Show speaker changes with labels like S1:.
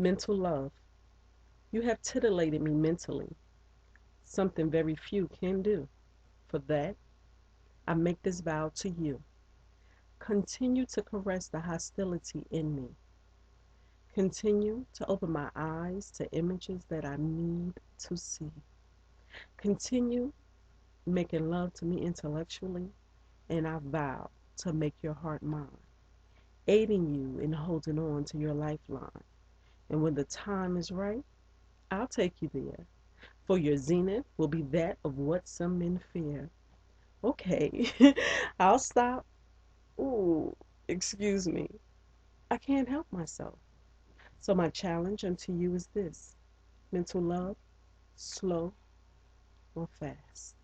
S1: Mental love. You have titillated me mentally, something very few can do. For that, I make this vow to you. Continue to caress the hostility in me. Continue to open my eyes to images that I need to see. Continue making love to me intellectually, and I vow to make your heart mine, aiding you in holding on to your lifeline. And when the time is right, I'll take you there, for your zenith will be that of what some men fear. Okay, I'll stop. Ooh, excuse me. I can't help myself. So my challenge unto you is this: mental love, slow or fast.